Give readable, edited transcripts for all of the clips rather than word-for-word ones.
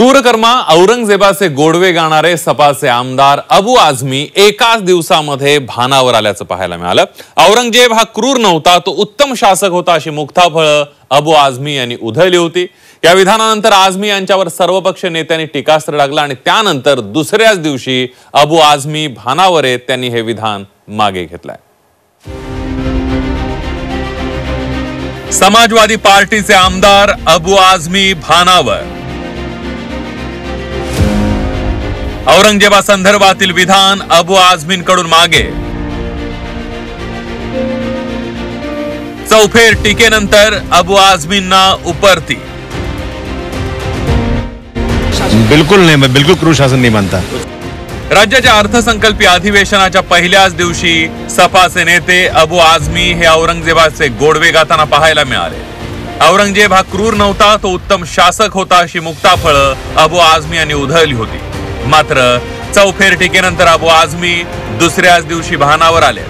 क्रूरकर्मा औरंगजेबाचे गोडवे गाणारे सपाचे आमदार अबू आझमी एकाच दिवसामध्ये भानावर आल्याचं पाहायला मिळालं। औरंगजेब हा क्रूर नव्हता, तो उत्तम शासक होता अशी मुक्ताफळं अबू आझमी यांनी उधळली होती। या विधानानंतर आझमी यांच्यावर सर्वपक्षीय नेत्यांनी टीकास्त्र लागला आणि त्यानंतर दुसऱ्याच दिवशी अबू आझमी भानावर येत त्यांनी हे विधान मागे घेतलंय। समाजवादी पार्टीचे आमदार अबू आझमी भानावर। औरंगजेबासंदर्भातील विधान अबू आझमींकडून मागे। चौफेर टीकेनंतर अबू आझमींना उपरती। बिल्कुल नहीं, मैं बिल्कुल क्रूर शासन नहीं मानता। राज्याच्या अर्थसंकल्पीय अधिवेशनाच्या पहिल्याच दिवशी सपाचे नेते अबू आझमी हे औरंगजेबाचे गोडवे गाताना पाहायला मिळाले। औरंगजेब हा क्रूर नव्हता, तो उत्तम शासक होता अशी मुक्ताफळं अबू आझमी यांनी उधळली होती। मात्र चौफेर टीकेनंतर अबू आझमी दुसऱ्याच दिवशी भानावर आले।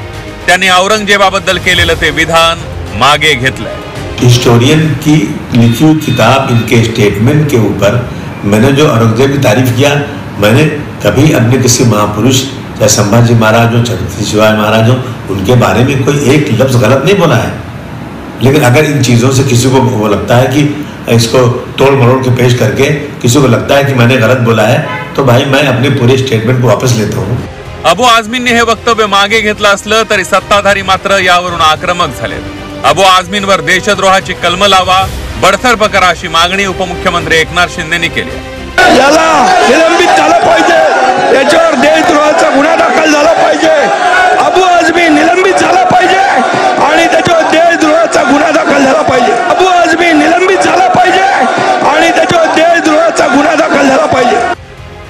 त्यांनी औरंगजेबाबद्दल केलेलं ते विधान मागे घेतलंय। हिस्टोरियन की लिखी हुई किताब इनके स्टेटमेंट के ऊपर मैंने जो औरंगजेब की तारीफ किया, मैंने कभी अपने किसी महापुरुष चाहे संभाजी महाराज हो, छत्रपति शिवाजी महाराज हो, उनके बारे में कोई एक लफ्ज गलत नहीं बोला है। लेकिन अगर इन चीज़ों से किसी को वो लगता है कि इसको तोड़ मरोड़ के पेश करके किसी को लगता है कि मैंने गलत बोला है, तो भाई मैं अपने पूरे स्टेटमेंट को वापस लेता हूँ। अबू आझमींनी हे वक्तव्य मागे घेतलं असलं तरी सत्ताधारी मात्र यावरून आक्रमक झाले। अबू आझमींवर देशद्रोहाची कलम लावा, बडतर्फ करा अशी मागणी उपमुख्यमंत्री एकनाथ शिंदेंनी केली। याला निलंबित झालं पाहिजे, याच्यावर देशद्रोहाचा गुन्हा दाखल झाला पाहिजे। अबू आझमी निलंबित झाला पाहिजे आणि त्याच्यावर देशद्रोहाचा गुन्हा दाखल झाला पाहिजे। अबू आझमी निलंबित झाला पाहिजे आणि त्याच्यावर देशद्रोहाचा गुन्हा दाखल झाला पाहिजे।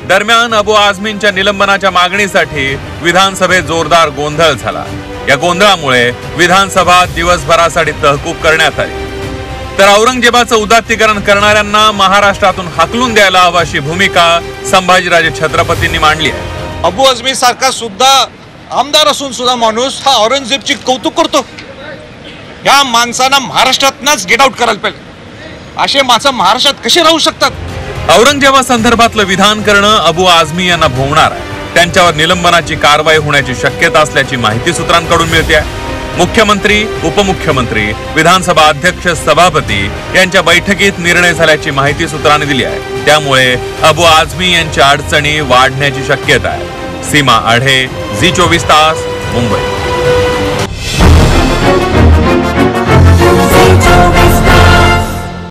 दरम्यान अबू आझमींच्या निलंबनाच्या मागणीसाठी विधानसभेत जोरदार गोंधळ झाला। या गोंधळामुळे विधानसभा दिवसभरासाठी तहकूब करण्यात आली। तर औरंगजेबाचं उदात्तीकरण करणाऱ्यांना महाराष्ट्रातून हाकलून द्यायला हवी अशी भूमिका संभाजीराजे छत्रपतींनी मांडली आहे। अबू आझमी सारखा सुद्धा आमदार असून सुद्धा माणूस हा औरंगजेबची कौतुक करतो। या माणसांना महाराष्ट्रातनच गेट आउट करायला पाहिजे। असे माणसं महाराष्ट्रात कसे राहू शकतात? औरंगजेबासंदर्भातलं विधान करणं अबू आझमी यांना भोवणार आहे। त्यांच्यावर निलंबनाची कारवाई होण्याची शक्यता असल्याची माहिती सूत्रांकडून मिळते आहे। मुख्यमंत्री, उपमुख्यमंत्री, विधानसभा अध्यक्ष, सभापती यांच्या बैठकीत निर्णय झाल्याची माहिती सूत्रांनी दिली आहे। त्यामुळे अबू आझमी यांच्या अडचणी वाढण्याची शक्यता आहे। सीमा आढे, झी 24 तास, मुंबई।